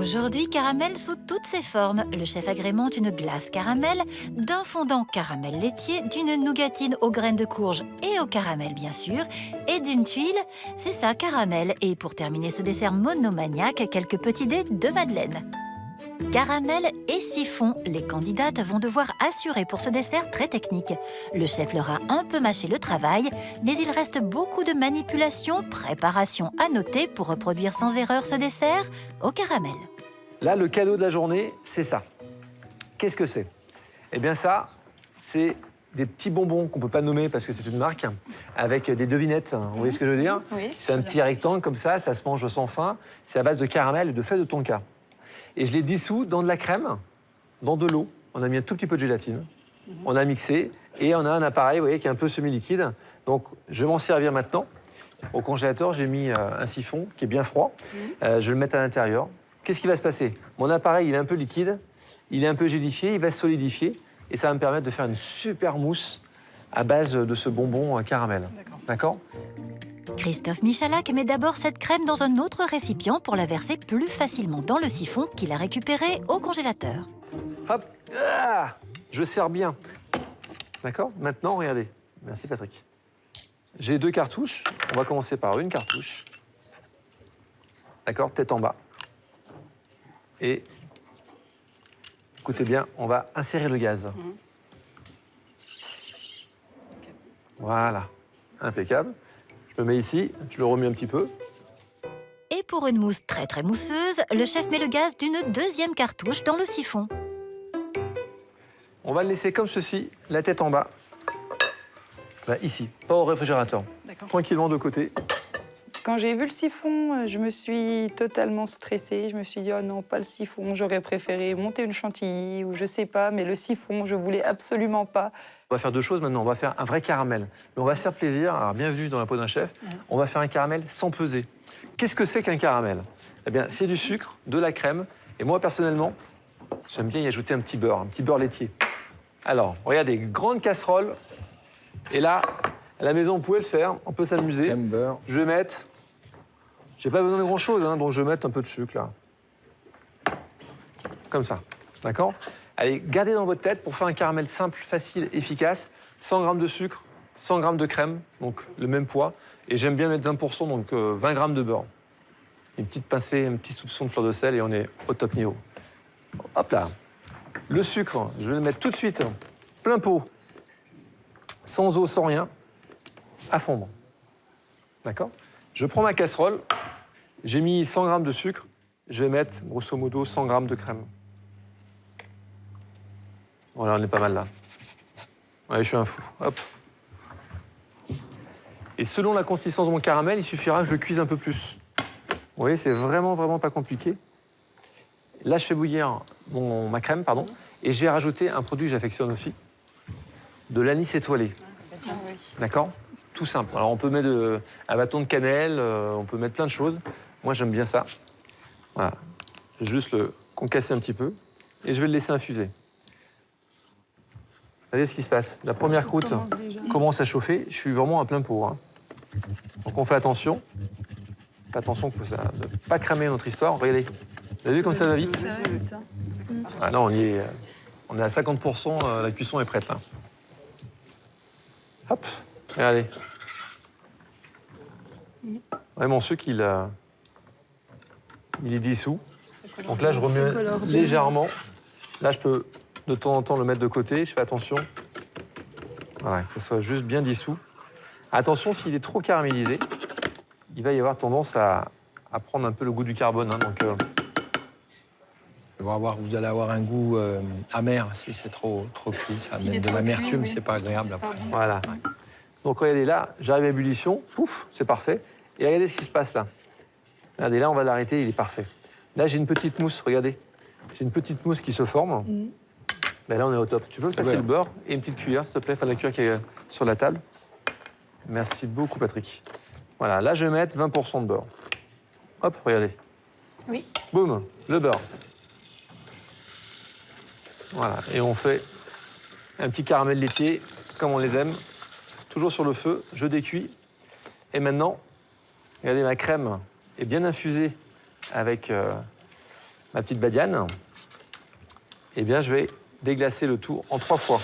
Aujourd'hui, caramel sous toutes ses formes. Le chef agrémente une glace caramel, d'un fondant caramel laitier, d'une nougatine aux graines de courge et au caramel bien sûr, et d'une tuile, c'est ça, caramel. Et pour terminer ce dessert monomaniaque, quelques petits dés de madeleine. Caramel et siphon, les candidates vont devoir assurer pour ce dessert très technique. Le chef leur a un peu mâché le travail, mais il reste beaucoup de manipulations, préparations à noter pour reproduire sans erreur ce dessert au caramel. Là, le cadeau de la journée, c'est ça. Qu'est-ce que c'est? Eh bien ça, c'est des petits bonbons qu'on ne peut pas nommer parce que c'est une marque, avec des devinettes. Vous voyez ce que je veux dire? Oui. C'est un petit rectangle comme ça se mange sans fin. C'est à base de caramel et de feuilles de tonka. Et je les dissous dans de la crème, dans de l'eau. On a mis un tout petit peu de gélatine. On a mixé et on a un appareil, vous voyez, qui est un peu semi-liquide. Donc, je vais m'en servir maintenant. Au congélateur, j'ai mis un siphon qui est bien froid. Je vais le mettre à l'intérieur. Qu'est-ce qui va se passer? Mon appareil, il est un peu liquide, il est un peu gélifié, il va se solidifier et ça va me permettre de faire une super mousse à base de ce bonbon caramel. D'accord? Christophe Michalak met d'abord cette crème dans un autre récipient pour la verser plus facilement dans le siphon qu'il a récupéré au congélateur. Hop, ah, je serre bien. D'accord? Maintenant, regardez. Merci Patrick. J'ai 2 cartouches. On va commencer par une cartouche. D'accord? Tête en bas. Et écoutez bien, on va insérer le gaz. Voilà, impeccable. Je le mets ici, je le remue un petit peu. Et pour une mousse très très mousseuse, le chef met le gaz d'une deuxième cartouche dans le siphon. On va le laisser comme ceci, la tête en bas. Là, ici, pas au réfrigérateur. Tranquillement de côté. Quand j'ai vu le siphon, je me suis totalement stressée. Je me suis dit, oh non, pas le siphon. J'aurais préféré monter une chantilly ou je sais pas, mais le siphon, je voulais absolument pas. On va faire 2 choses maintenant. On va faire un vrai caramel. Mais on va se faire plaisir. Alors, bienvenue dans la peau d'un chef. On va faire un caramel sans peser. Qu'est-ce que c'est qu'un caramel? Eh bien, c'est du sucre, de la crème. Et moi, personnellement, j'aime bien y ajouter un petit beurre laitier. Alors, regardez, grande casserole. Et là, à la maison, on pouvait le faire. On peut s'amuser. Crème, beurre. Je vais mettre... J'ai pas besoin de grand-chose, donc je vais mettre un peu de sucre, là. Comme ça, d'accord? Allez, gardez dans votre tête, pour faire un caramel simple, facile, efficace, 100 g de sucre, 100 g de crème, donc le même poids. Et j'aime bien mettre 20%, donc 20 g de beurre. Une petite pincée, un petit soupçon de fleur de sel et on est au top niveau. Hop là. Le sucre, je vais le mettre tout de suite, plein pot, sans eau, sans rien, à fondre. D'accord? Je prends ma casserole, j'ai mis 100 g de sucre, je vais mettre, grosso modo, 100 g de crème. Voilà, on est pas mal là. Ouais, je suis un fou. Hop. Et selon la consistance de mon caramel, il suffira que je le cuise un peu plus. Vous voyez, c'est vraiment pas compliqué. Là, je fais bouillir ma crème, pardon, et je vais rajouter un produit que j'affectionne aussi, de l'anis étoilé. D'accord? Tout simple. Alors, on peut mettre un bâton de cannelle, on peut mettre plein de choses. Moi, j'aime bien ça. Voilà. Je vais juste le concasser un petit peu et je vais le laisser infuser. Regardez ce qui se passe. La première croûte commence à chauffer. Je suis vraiment à plein pot. Hein. Donc, on fait attention. Attention de ne pas cramer notre histoire. Regardez. Vous avez vu comme ça va vite? Ah non, on est à 50%. La cuisson est prête, là. Hop. Regardez. Ouais, mon sucre, il est dissous. Donc là, je remets légèrement. Là, je peux de temps en temps le mettre de côté. Je fais attention. Voilà, que ça soit juste bien dissous. Attention, s'il est trop caramélisé, il va y avoir tendance à prendre un peu le goût du carbone. Hein, donc, Vous allez avoir un goût amer si c'est trop cuit. Ça amène de l'amertume, oui. C'est pas agréable. C'est pas bon. Voilà. Ouais. Donc regardez là, j'arrive à ébullition, pouf, c'est parfait. Et regardez ce qui se passe là. Regardez là, on va l'arrêter, il est parfait. Là, j'ai une petite mousse, regardez. J'ai une petite mousse qui se forme. Ben là, on est au top. Tu peux me passer le beurre et une petite cuillère, s'il te plaît, enfin la cuillère qui est sur la table. Merci beaucoup, Patrick. Voilà, là, je vais mettre 20% de beurre. Hop, regardez. Oui. Boum, le beurre. Voilà, et on fait un petit caramel laitier, comme on les aime. Toujours sur le feu, je décuis. Et maintenant, regardez, ma crème est bien infusée avec ma petite badiane, eh bien, je vais déglacer le tout en 3 fois.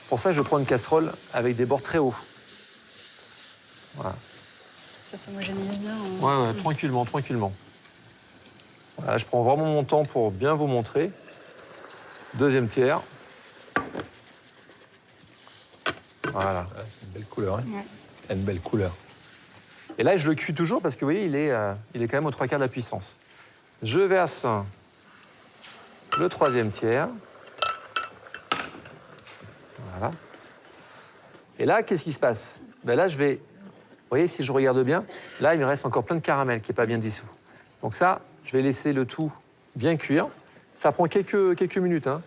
Pour ça, je prends une casserole avec des bords très hauts. Voilà. Ça s'homogénise bien. Ouais, tranquillement, tranquillement. Voilà, je prends vraiment mon temps pour bien vous montrer. Deuxième tiers. Voilà. C'est une belle couleur. Hein. Ouais. C'est une belle couleur. Et là, je le cuis toujours parce que vous voyez, il est quand même aux 3/4 de la puissance. Je verse le 3e tiers. Voilà. Et là, qu'est-ce qui se passe? Ben là, je vais... Vous voyez, si je regarde bien, là, il me reste encore plein de caramel qui n'est pas bien dissous. Donc ça, je vais laisser le tout bien cuire. Ça prend quelques minutes. Hein.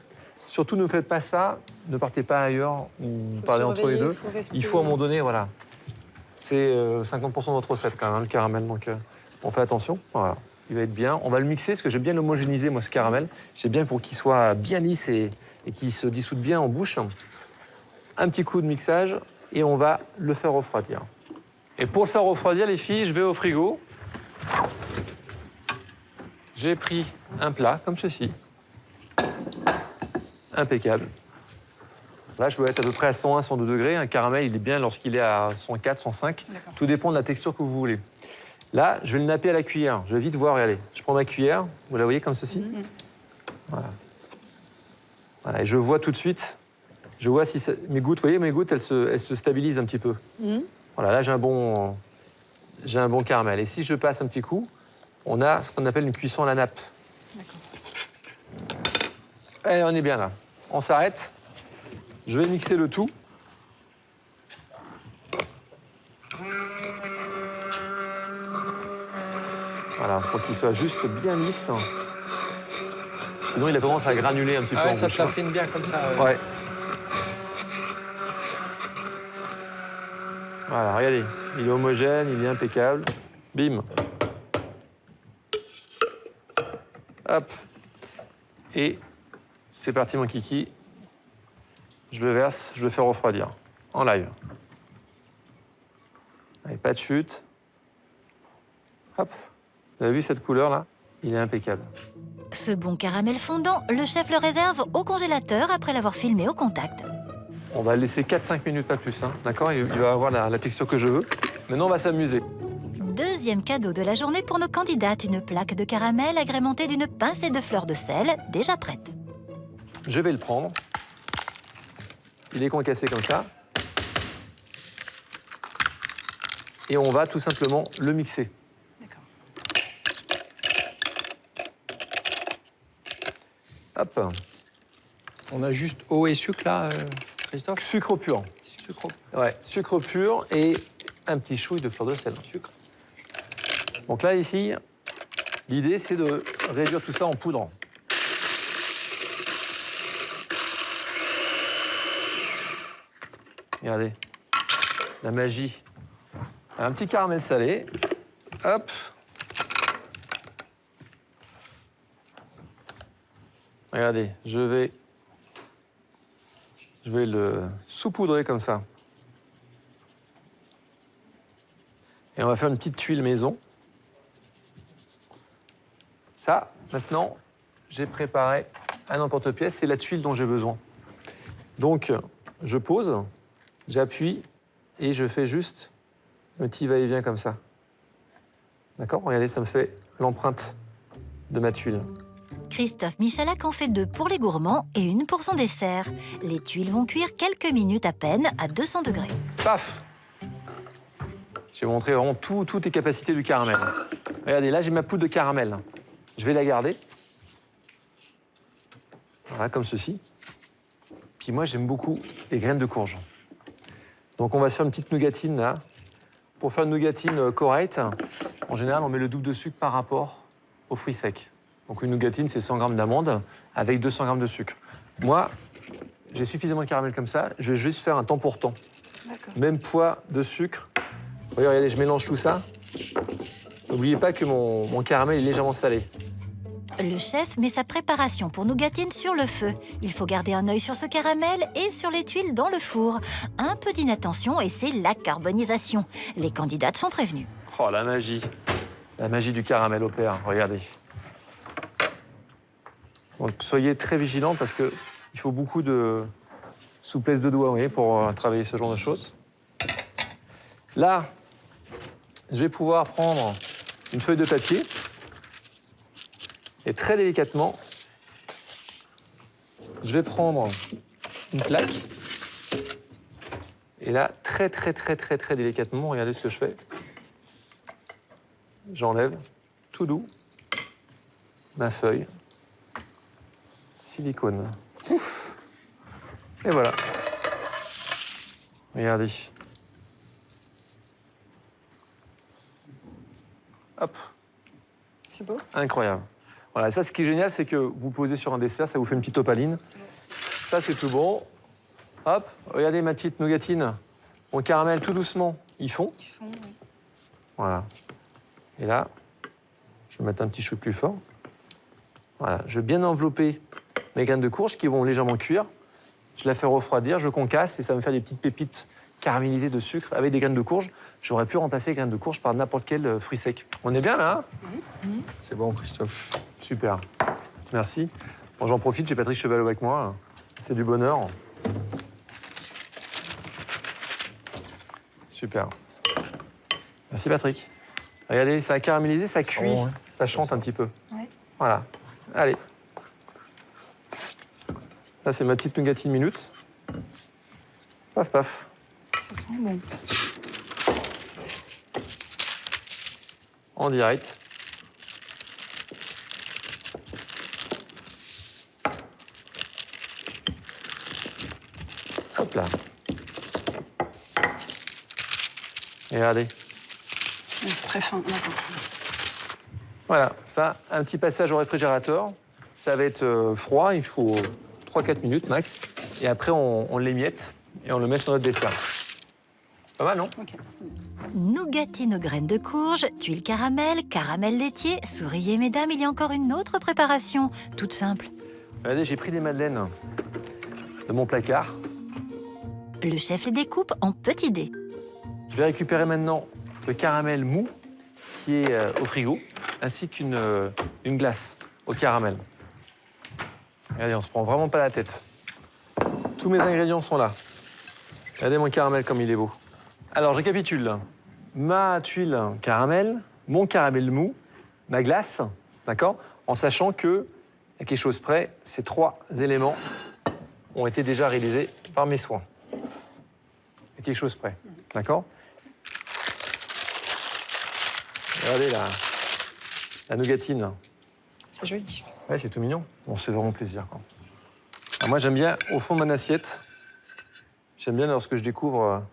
Surtout, ne faites pas ça. Ne partez pas ailleurs ou parlez entre les deux. Il faut à un moment donné, voilà. C'est 50% de votre recette quand même, hein, le caramel. Donc, on fait attention. Voilà. Il va être bien. On va le mixer parce que j'aime bien l'homogénéiser, moi, ce caramel. J'aime bien pour qu'il soit bien lisse et qu'il se dissoude bien en bouche. Un petit coup de mixage et on va le faire refroidir. Et pour le faire refroidir, les filles, je vais au frigo. J'ai pris un plat comme ceci. Impeccable. Là, je dois être à peu près à 101, 102 degrés. Un caramel, il est bien lorsqu'il est à 104, 105. Tout dépend de la texture que vous voulez. Là, je vais le napper à la cuillère. Je vais vite voir, regardez. Je prends ma cuillère, vous la voyez comme ceci. Voilà. Voilà. Et je vois tout de suite, je vois si mes gouttes, vous voyez, mes gouttes, elles se stabilisent un petit peu. Voilà, là, j'ai un bon caramel. Et si je passe un petit coup, on a ce qu'on appelle une cuisson à la nappe. Et on est bien là. On s'arrête. Je vais mixer le tout. Voilà, pour qu'il soit juste bien lisse. Sinon, il a tendance à granuler un petit peu en Ça bouche. t'affine bien comme ça. Ouais. Voilà, regardez. Il est homogène, il est impeccable. Bim. Hop. Et c'est parti, mon kiki. Je le verse, je le fais refroidir en live. Allez, pas de chute. Hop. Vous avez vu cette couleur-là? Il est impeccable. Ce bon caramel fondant, le chef le réserve au congélateur après l'avoir filmé au contact. On va le laisser 4-5 minutes, pas plus. Hein. D'accord? Il va avoir la texture que je veux. Maintenant, on va s'amuser. Deuxième cadeau de la journée pour nos candidates, une plaque de caramel agrémentée d'une pincée de fleur de sel déjà prête. Je vais le prendre. Il est concassé comme ça. Et on va tout simplement le mixer. Hop. On a juste eau et sucre là, Christophe? Sucre pur. Sucre. Ouais, sucre pur et un petit chouille de fleur de sel. Sucre. Donc là, ici, l'idée, c'est de réduire tout ça en poudre. Regardez, la magie. Un petit caramel salé. Hop. Regardez, je vais le saupoudrer comme ça. Et on va faire une petite tuile maison. Ça, maintenant, j'ai préparé un emporte-pièce. C'est la tuile dont j'ai besoin. Donc, je pose, j'appuie et je fais juste un petit va-et-vient comme ça. D'accord? Regardez, ça me fait l'empreinte de ma tuile. Christophe Michalak en fait 2 pour les gourmands et 1 pour son dessert. Les tuiles vont cuire quelques minutes à peine à 200 degrés. Paf! Je vais montrer vraiment toutes les capacités du caramel. Regardez, là, j'ai ma poudre de caramel. Je vais la garder. Voilà, comme ceci. Puis moi, j'aime beaucoup les graines de courge. Donc, on va se faire une petite nougatine, là. Pour faire une nougatine correcte, en général, on met le double de sucre par rapport aux fruits secs. Donc, une nougatine, c'est 100 g d'amandes avec 200 g de sucre. Moi, j'ai suffisamment de caramel comme ça. Je vais juste faire un temps pour temps. Même poids de sucre. Regardez, je mélange tout ça. N'oubliez pas que mon caramel est légèrement salé. Le chef met sa préparation pour nougatine sur le feu. Il faut garder un œil sur ce caramel et sur les tuiles dans le four. Un peu d'inattention et c'est la carbonisation. Les candidates sont prévenues. Oh, la magie. La magie du caramel opère, regardez. Donc soyez très vigilants parce qu'il faut beaucoup de souplesse de doigts, vous voyez, pour travailler ce genre de choses. Là, je vais pouvoir prendre une feuille de papier et très délicatement, je vais prendre une plaque. Et là, très délicatement, regardez ce que je fais. J'enlève tout doux ma feuille. Silicone. Ouf. Et voilà. Regardez. Hop. C'est beau. Incroyable. Voilà, ça, ce qui est génial, c'est que vous posez sur un dessert, ça vous fait une petite opaline. Ça, c'est tout bon. Hop, regardez ma petite nougatine. Mon caramel, tout doucement, ils fond. Oui. Voilà. Et là, je vais mettre un petit chou plus fort. Voilà, je vais bien envelopper mes graines de courge qui vont légèrement cuire. Je la fais refroidir, je concasse et ça va me faire des petites pépites caramélisées de sucre avec des graines de courge. J'aurais pu remplacer les graines de courge par n'importe quel fruit sec. On est bien là, hein? C'est bon, Christophe. Super. Merci. Bon, j'en profite, j'ai Patrick Chevalot avec moi. C'est du bonheur. Super. Merci Patrick. Regardez, ça a caramélisé, ça cuit, Bon, ouais. ça chante un petit peu. Ouais. Voilà. Allez. Là, c'est ma petite nougatine minute. Paf, paf. Ça sent bon. En direct. Hop là. Et regardez. C'est très fin, d'accord. Voilà, ça, un petit passage au réfrigérateur. Ça va être froid, il faut 3-4 minutes max. Et après, on l'émiette et on le met sur notre dessert. Pas mal, non? Nougatine aux graines de courge, tuile caramel, caramel laitier. Souriez, mesdames, il y a encore une autre préparation, toute simple. Regardez, j'ai pris des madeleines de mon placard. Le chef les découpe en petits dés. Je vais récupérer maintenant le caramel mou qui est au frigo, ainsi qu'une une glace au caramel. Regardez, on se prend vraiment pas la tête. Tous mes ingrédients sont là. Regardez mon caramel comme il est beau. Alors, je récapitule. Ma tuile caramel, mon caramel mou, ma glace, d'accord? En sachant que, à quelque chose près, ces 3 éléments ont été déjà réalisés par mes soins. À quelque chose près, d'accord? Regardez la nougatine. C'est joli. Ouais, c'est tout mignon. On se fait vraiment plaisir, quoi. Alors moi, j'aime bien, au fond de mon assiette, j'aime bien lorsque je découvre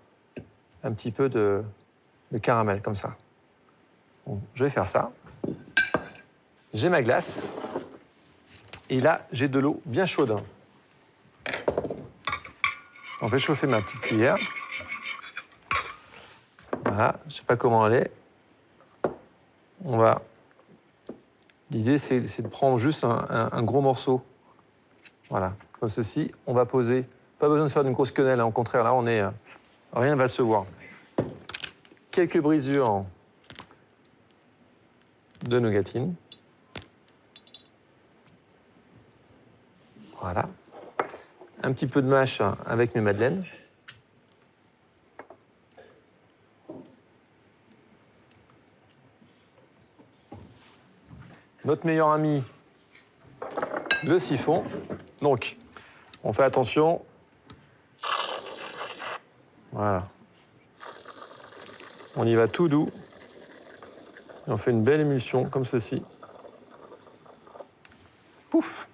un petit peu de caramel, comme ça. Bon, je vais faire ça. J'ai ma glace. Et là, j'ai de l'eau bien chaude. On va chauffer ma petite cuillère. Voilà, je ne sais pas comment elle est. On va... L'idée, c'est de prendre juste un gros morceau. Voilà, comme ceci. On va poser. Pas besoin de faire d'une grosse quenelle, hein. Au contraire, là, on est... rien ne va se voir. Quelques brisures de nougatine. Voilà. Un petit peu de mâche avec mes madeleines. Notre meilleur ami, le siphon. Donc, on fait attention. Voilà. On y va tout doux. Et on fait une belle émulsion, comme ceci. Pouf!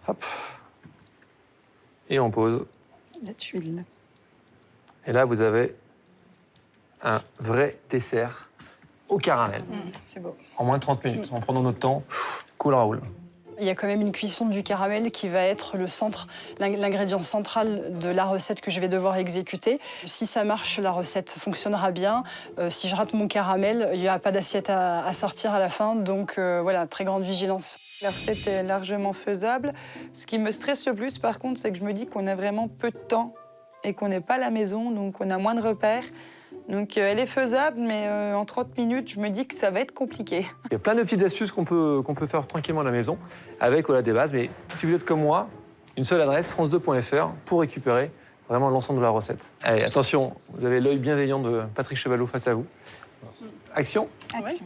Hop. Et on pose. La tuile. Et là, vous avez un vrai dessert au caramel. C'est beau. En moins de 30 minutes. En prenant notre temps, cool roule. Il y a quand même une cuisson du caramel qui va être le centre, l'ingrédient central de la recette que je vais devoir exécuter. Si ça marche, la recette fonctionnera bien. Si je rate mon caramel, il n'y aura pas d'assiette à sortir à la fin. Donc voilà, très grande vigilance. La recette est largement faisable. Ce qui me stresse le plus, par contre, c'est que je me dis qu'on a vraiment peu de temps et qu'on n'est pas à la maison, donc on a moins de repères. Donc elle est faisable, mais en 30 minutes, je me dis que ça va être compliqué. Il y a plein de petites astuces qu'on peut faire tranquillement à la maison avec voilà, des bases. Mais si vous êtes comme moi, une seule adresse, france2.fr, pour récupérer vraiment l'ensemble de la recette. Allez, attention, vous avez l'œil bienveillant de Patrick Chevalot face à vous. Action. Action.